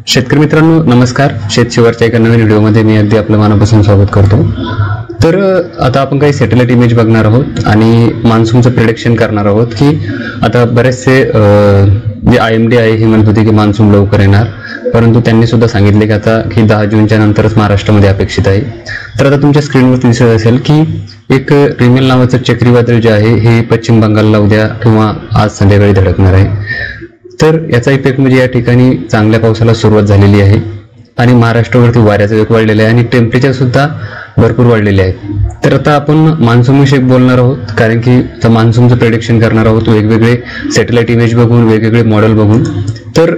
शेतकरी मित्रांनो नमस्कार. शेतशिवारच्या एका नवीन व्हिडिओमध्ये मी अगदी आपलं मनापासून स्वागत करतो. तर आता आपण काही सॅटेलाइट इमेज बघणार आहोत आणि मान्सूनचं प्रिडिक्शन करणार आहोत की आता बरेचसे जे IMD आहे हे म्हणत होते की मान्सून लवकर येणार, परंतु त्यांनी सुद्धा सांगितले की आता की 10 जूनच्या नंतरच महाराष्ट्रामध्ये अपेक्षित आहे. तर आता तुमच्या स्क्रीनवरती दिसत असेल की एक रिमेल नावाचं चक्रीवादळ जे आहे हे पश्चिम बंगालला उद्या किंवा आज संध्याकाळी धडकणार आहे. तर याचा इफेक्ट म्हणजे या ठिकाणी चांगल्या पावसाला सुरुवात झालेली आहे आणि महाराष्ट्रावरती वाऱ्याचा वेग वाढलेला आहे आणि टेम्परेचर सुद्धा भरपूर वाढलेले आहे. तर आता आपण मान्सून विषयी बोलणार आहोत, कारण की मान्सूनचं प्रेडिक्शन करणार आहोत वेगवेगळे सॅटेलाइट इमेज बघून, वेगवेगळे मॉडेल बघून. तर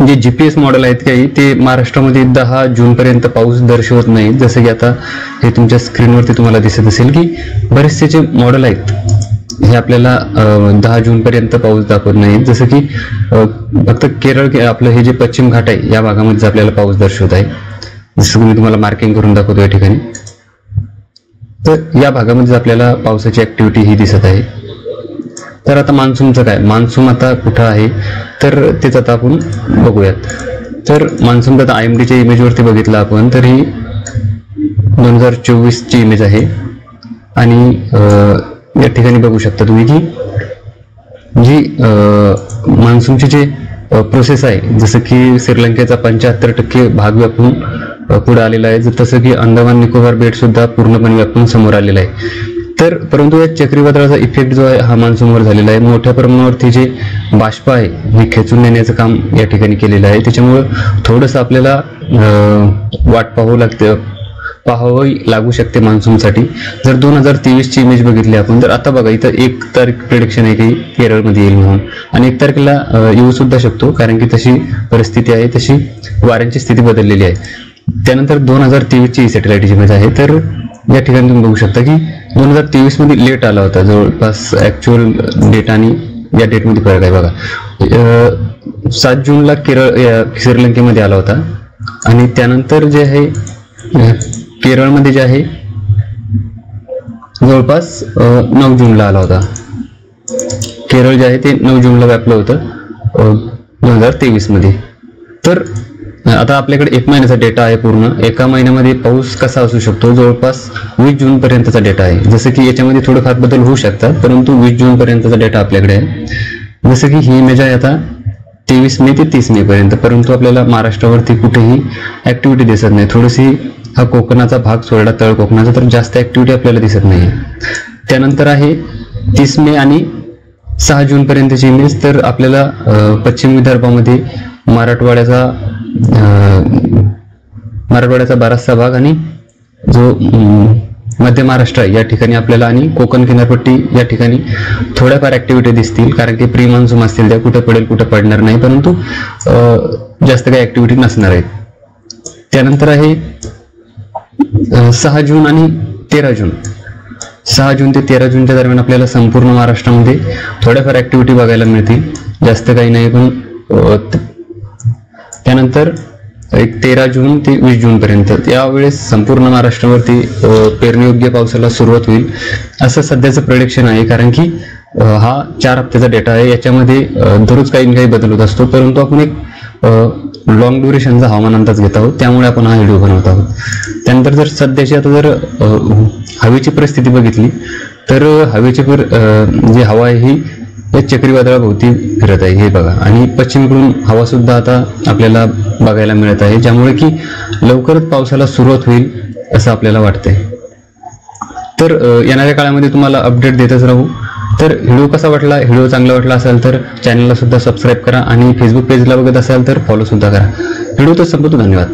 जे GPS मॉडेल आहेत काही ते महाराष्ट्रामध्ये 10 जूनपर्यंत पाऊस दर्शवत नाहीत. जसं की आता हे तुमच्या स्क्रीनवरती तुम्हाला दिसत असेल की बरेचसे जे मॉडेल आहेत हे आपल्याला 10 जूनपर्यंत पाऊस दाखवत नाहीत. जसं की फक्त केरळ आपलं हे जे पश्चिम घाट आहे या भागामध्ये आपल्याला पाऊस दर्शवत आहे. जसं मी तुम्हाला मार्किंग करून दाखवतो या ठिकाणी. तर या भागामध्ये आपल्याला पावसाची ऍक्टिव्हिटी ही दिसत आहे. तर आता मान्सूनचं काय, मान्सून आता कुठं आहे तर तेच आता आपण बघूयात. तर मान्सून आता IMDच्या इमेजवरती बघितलं आपण तर ही 2024ची इमेज आहे आणि या ठिकाणी बघू शकता तुम्ही की जी मान्सूनची जे प्रोसेस आहे, जसं की श्रीलंकेचा 75% भाग व्यापून पुढे आलेला आहे, तसं की अंदमान निकोबार बेट सुद्धा पूर्णपणे व्यापून समोर आलेला आहे. तर परंतु या चक्रीवादळाचा इफेक्ट जो आहे हा मान्सूनवर झालेला आहे. मोठ्या प्रमाणावरती जे बाष्प आहे हे खेचून नेण्याचं काम या ठिकाणी केलेलं आहे. त्याच्यामुळं थोडंसं आपल्याला वाट पाहावी लागू शकते मान्सूनसाठी. जर 2023ची इमेज बघितली आपण तर आता बघा इथं 1 तारीख प्रेडिक्शन आहे की केरळमध्ये येईल म्हणून आणि 1 तारखेला येऊ सुद्धा शकतो, कारण की तशी परिस्थिती आहे, तशी वाऱ्यांची स्थिती बदललेली आहे. त्यानंतर 2023ची सॅटेलाइट इमेज आहे. तर या ठिकाणी तुम्ही बघू शकता की 2023 मध्ये लेट आला होता, जवळपास ऍक्च्युअल डेट आणि या डेटमध्ये फरक आहे बघा. 7 जूनला श्रीलंकेमध्ये आला होता आणि त्यानंतर जे आहे केरळमध्ये जे आहे जवळपास 9 जूनला आला होता. केरळ जे आहे ते 9 जूनला व्यापलं होतं 2023 मध्ये. तर आता आपल्याकडे 1 महिन्याचा डेटा आहे पूर्ण. एका महिन्यामध्ये पाऊस कसा असू शकतो, जवळपास 20 जून पर्यंतचा डेटा आहे. जसं की याच्यामध्ये थोडेफार बदल होऊ शकतात, परंतु 20 जून पर्यंतचा डेटा आपल्याकडे आहे. जसं की ही इमेज आहे आता 23 मे ते 30 मे पर्यंत, परंतु आपल्याला महाराष्ट्रावरती कुठेही ऍक्टिव्हिटी दिसत नाही. थोडीशी हा कोकणाचा भाग सोडला तळ कोकणाचा तर जास्त ऍक्टिव्हिटी आपल्याला दिसत नाही. त्यानंतर आहे 30 मे आणि 6 जून पर्यंतची इमेज. तर आपल्याला पश्चिम विदर्भामध्ये मराठवाड्याचा बराचसा भाग आणि जो मध्य महाराष्ट्र आहे या ठिकाणी आपल्याला आणि कोकण किनारपट्टी या ठिकाणी थोड्याफार ऍक्टिव्हिटी दिसतील, कारण की प्री मान्सून असतील त्या कुठे पडेल कुठे पडणार नाही, परंतु जास्त काही ऍक्टिव्हिटी नसणार आहेत. त्यानंतर आहे 6 जून आणि 13 जून. 6 जून ते 13 जूनच्या दरम्यान आपल्याला संपूर्ण महाराष्ट्रामध्ये थोड्याफार ऍक्टिव्हिटी बघायला मिळतील, जास्त काही नाही. पण त्यानंतर एक 13 जून ते 20 जून पर्यंत यावेळेस संपूर्ण महाराष्ट्रावरती पेरणीयोग्य पावसाला सुरुवात होईल असं सध्याचं प्रेडिक्शन आहे, कारण की हा 4 हप्त्याचा डेटा आहे. याच्यामध्ये दररोज काही ना काही बदल होत असतो, परंतु आपण एक लॉंग ड्युरेशनचा हवामान अंदाज घेत आहोत, त्यामुळे आपण हा व्हिडिओ बनवत आहोत. त्यानंतर जर सध्याची आता जर हवेची परिस्थिती बघितली तर हवेची जी हवा आहे ही या चक्रीवादळाभोवती फिरत आहे, हे बघा. आणि पश्चिमेकडून हवा सुद्धा आता आपल्याला बघायला मिळत आहे, ज्यामुळे की लवकरच पावसाला सुरुवात होईल असं आपल्याला वाटतंय. तर येणाऱ्या काळामध्ये तुम्हाला अपडेट देतच राहू. तर व्हिडिओ कसा वाटला, व्हिडिओ चांगला वाटला असेल तर चॅनलला सुद्धा सबस्क्राईब करा आणि फेसबुक पेजला बघत असाल तर फॉलो सुद्धा करा. व्हिडिओ तर संपतो. धन्यवाद.